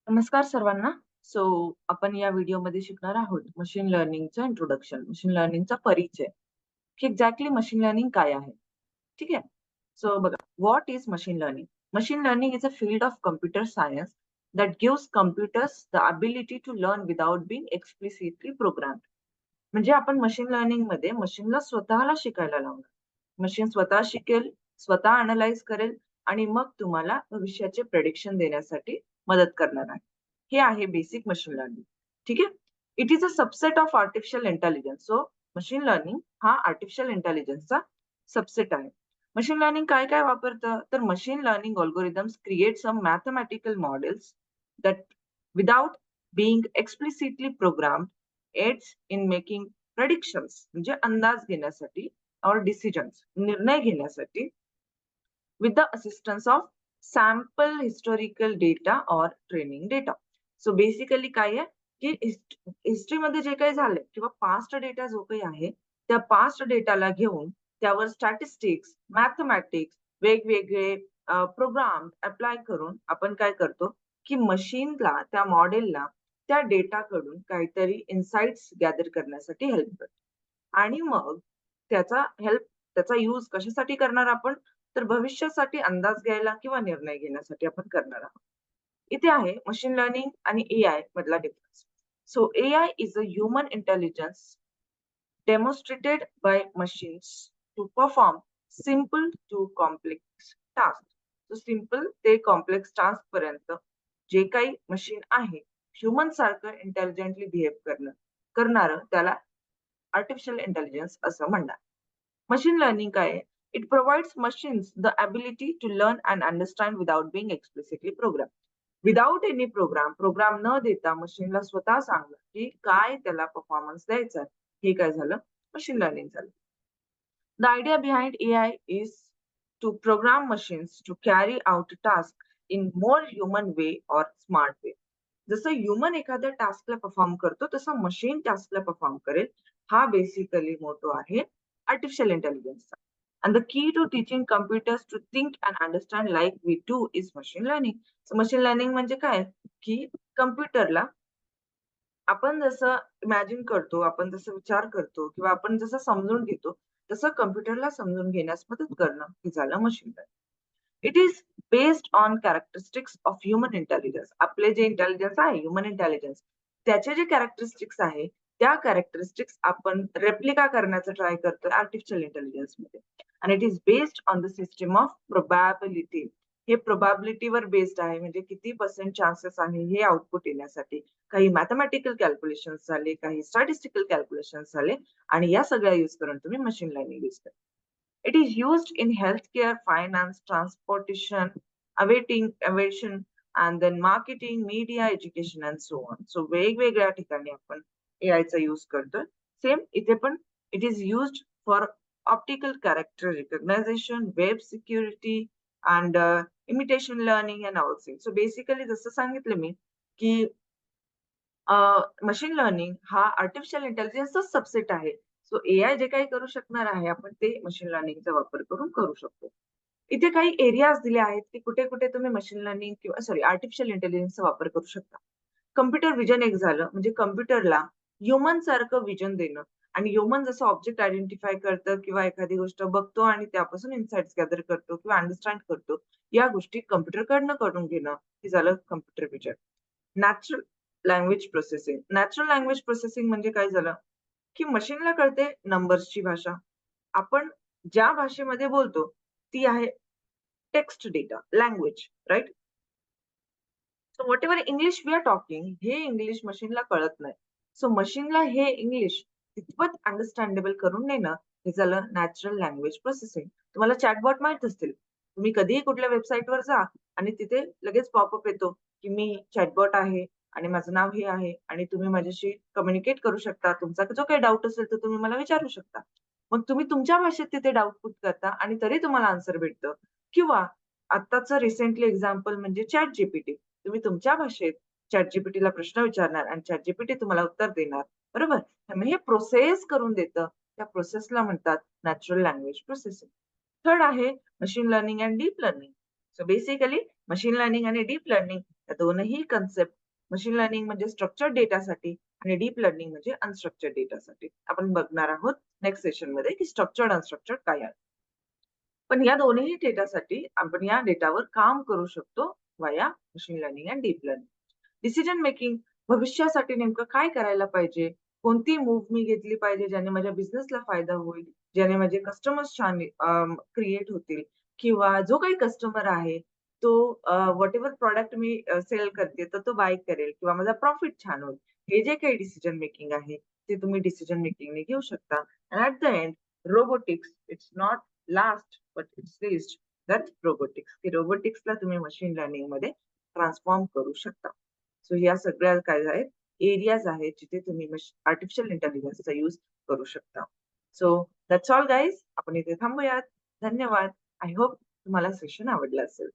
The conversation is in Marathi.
नमस्कार सर्वांना. आपण या व्हिडिओमध्ये शिकणार आहोत मशीन लर्निंगचं इंट्रोडक्शन, मशीन लर्निंगचा परिचय, की एक्झॅक्टली मशीन लर्निंग काय आहे? ठीक आहे. बघा, what is machine learning? Machine learning is a field of computer science that gives computers the ability to learn without being explicitly programmed. म्हणजे आपण मशीन लर्निंगमध्ये मशीनला स्वतःला शिकायला लावणार. मशीन स्वतः शिकेल, स्वतः अॅनलाईज करेल आणि मग तुम्हाला भविष्याचे प्रेडिक्शन देण्यासाठी मदत करणार आहे. हे आहे बेसिक मशीन लर्निंग. ठीक आहे. It is a subset of artificial intelligence. Machine learning हा आर्टिफिशियल इंटेलिजन्सचा सबसेट आहे. मशीन लर्निंग काय काय वापरतं? तर machine learning algorithms create some mathematical models that without being explicitly programmed aids in making predictions म्हणजे अंदाज घेण्यासाठी और डिसिजन्स निर्णय घेण्यासाठी with the assistance of sample historical data or training data. So basically काय आहे की हिस्ट्रीमध्ये जे काही झालंय किंवा पास्ट डेटा जो काही आहे त्या पास्ट डेटाला घेऊन त्यावर स्टॅटिस्टिक्स, मॅथमॅटिक्स, वेगवेगळे प्रोग्राम अप्लाय करून आपण काय करतो की मशीनला, त्या मॉडेलला त्या डेटाकडून काहीतरी इन्साइट्स गॅदर करण्यासाठी हेल्प करतो. आणि मग त्याचा यूज कशासाठी करणार आपण? तर भविष्यासाठी अंदाज घ्यायला किंवा निर्णय घेण्यासाठी आपण करणार आहोत. इथे आहे मशीन लर्निंग आणि एआय मधला difference. AI is a human intelligence demonstrated by machines to perform simple to complex task. Simple ते कॉम्प्लेक्स टास्क पर्यंत जे काही मशीन आहे ह्युमन सारखं इंटेलिजंटली बिहेव करणारं त्याला आर्टिफिशियल इंटेलिजन्स असं म्हणणार. मशीन लर्निंग काय आहे? It provides machines the ability to learn and understand without being explicitly program. Without any program न देता मशीनला स्वतः सांगणं की काय त्याला परफॉर्मन्स द्यायचा आहे. हे काय झालं? मशीन लर्निंग झालं. The idea behind AI is to program machines to carry out task in more human way और स्मार्ट वे. जसं ह्युमन एखाद्या टास्कला परफॉर्म करतो तसं मशीन टास्कला परफॉर्म करेल. हा बेसिकली मोटो आहे artificial इंटेलिजन्सचा. And the key to teaching computers to think and understand like we do is machine learning. Machine learning म्हणजे काय की कम्प्युटरला आपण जसं इमॅजिन करतो, आपण जसं विचार करतो किंवा आपण जसं समजून घेतो तसं कम्प्युटरला समजून घेण्यास मदत करणं हे झालं machine learning. It is based on characteristics of human intelligence. आपले जे इंटेलिजन्स आहे ह्युमन इंटेलिजन्स त्याचे जे कॅरेक्टरिस्टिक्स आहे त्या कॅरेक्टरिस्टिक्स आपण रेप्लिका करण्याचा ट्राय करतोय आर्टिफिशियल इंटेलिजन्स मध्ये. आणि it is based on the system of probability. हे प्रोबॅबिलिटीवर बेस्ड आहे म्हणजे किती पर्सेंट चान्सेस आहे हे आउटपुट येण्यासाठी. काही मॅथमॅटिकल कॅल्क्युलेशन्स झाले, काही स्टॅटिस्टिकल कॅल्क्युलेशन्स झाले आणि या सगळ्या यूज करून तुम्ही मशीन लर्निंग यूज करा. It is used in healthcare, finance, transportation, aviation, and then marketing, media, education, and so on. वेगवेगळ्या ठिकाणी आपण AI चा यूज करतोय. सेम इथे पण it is used for optical character recognisation, web security and imitation learning and all thing. Basically जसं सांगितलं मी की मशीन लर्निंग हा आर्टिफिशियल इंटेलिजन्सचा सबसेट आहे. एआय जे काही करू शकणार आहे आपण ते मशीन लर्निंगचा वापर करून करू शकतो. इथे काही एरियाज दिले आहेत की कुठे-कुठे तुम्ही मशीन लर्निंग किंवा आर्टिफिशियल इंटेलिजन्सचा वापर करू शकता. कॉम्प्युटर व्हिजन एक झालं म्हणजे कॉम्प्युटरला ह्युमन सारखं व्हिजन देणं आणि ह्युमन जसं ऑब्जेक्ट आयडेंटिफाय करतं किंवा एखादी गोष्ट बघतो आणि त्यापासून इन्साइट्स गॅदर करतो किंवा अंडरस्टँड करतो, या गोष्टी कॉम्प्युटरकडनं करून घेणं हे झालं computer vision. Natural language processing. Natural language processing म्हणजे काय झालं की मशीनला कळते नंबर्सची भाषा. आपण ज्या भाषेमध्ये बोलतो ती आहे text data, language, right? Whatever English we are talking हे इंग्लिश मशीनला कळत नाही. मशीनला हे इंग्लिश कितपत अंडरस्टँडेबल करून देणं हे झालं नॅचरल लँग्वेज प्रोसेसिंग. तुम्हाला चॅटबॉट माहित असतील. तुम्ही कधीही कुठल्या वेबसाईटवर जा आणि तिथे लगेच पॉपअप येतो की मी चॅटबॉट आहे आणि माझं नाव हे आहे आणि तुम्ही माझ्याशी कम्युनिकेट करू शकता. तुमचा जो काही डाऊट असेल तर तुम्ही मला विचारू शकता. मग तुम्ही तुमच्या भाषेत तिथे डाऊट पुट करता आणि तरी तुम्हाला आन्सर भेटतं. किंवा आत्ताचं रिसेंटली एक्झाम्पल म्हणजे चॅट जीपीटी. तुम्ही तुमच्या भाषेत ChatGPTला प्रश्न विचारणार आणि ChatGPT तुम्हाला उत्तर देणार. बरोबर? त्यामुळे हे प्रोसेस करून देतं. त्या प्रोसेसला म्हणतात नॅचरल लँग्वेज प्रोसेसिंग. थर्ड आहे machine learning and deep learning. So basically machine learning आणि डीप लर्निंग या दोनही कन्सेप्ट, मशीन लर्निंग म्हणजे स्ट्रक्चर्ड डेटासाठी आणि डीप लर्निंग म्हणजे अनस्ट्रक्चर्ड डेटासाठी आपण बघणार आहोत नेक्स्ट सेशन मध्ये की स्ट्रक्चर्ड अनस्ट्रक्चर्ड काय आहे. पण या दोन्ही डेटासाठी आपण या डेटावर काम करू शकतो वाया machine learning and deep learning. Decision making, भविष्यासाठी नेमकं काय करायला पाहिजे, कोणती मूव्ह मी घेतली पाहिजे ज्याने माझ्या बिझनेसला फायदा होईल, ज्याने माझे कस्टमर्स छान क्रिएट होतील, किंवा जो काही कस्टमर आहे तो व्हॉटएव्हर प्रॉडक्ट मी सेल करते तर तो बाय करेल किंवा माझा प्रॉफिट छान होईल. हे जे काही डिसिजन मेकिंग आहे ते तुम्ही डिसिजन मेकिंगने घेऊ शकता. And at the end robotics, it's not last but it's list, that's robotics. की रोबोटिक्सला तुम्ही मशीन लर्निंग मध्ये ट्रान्सफॉर्म करू शकता. सो या सगळ्या काय आहेत एरियाज आहेत जिथे तुम्ही आर्टिफिशियल इंटेलिजन्सचा यूज करू शकता. So that's all guys. आपण इथे थांबूयात. धन्यवाद. आय होप तुम्हाला सेशन आवडलं असेल.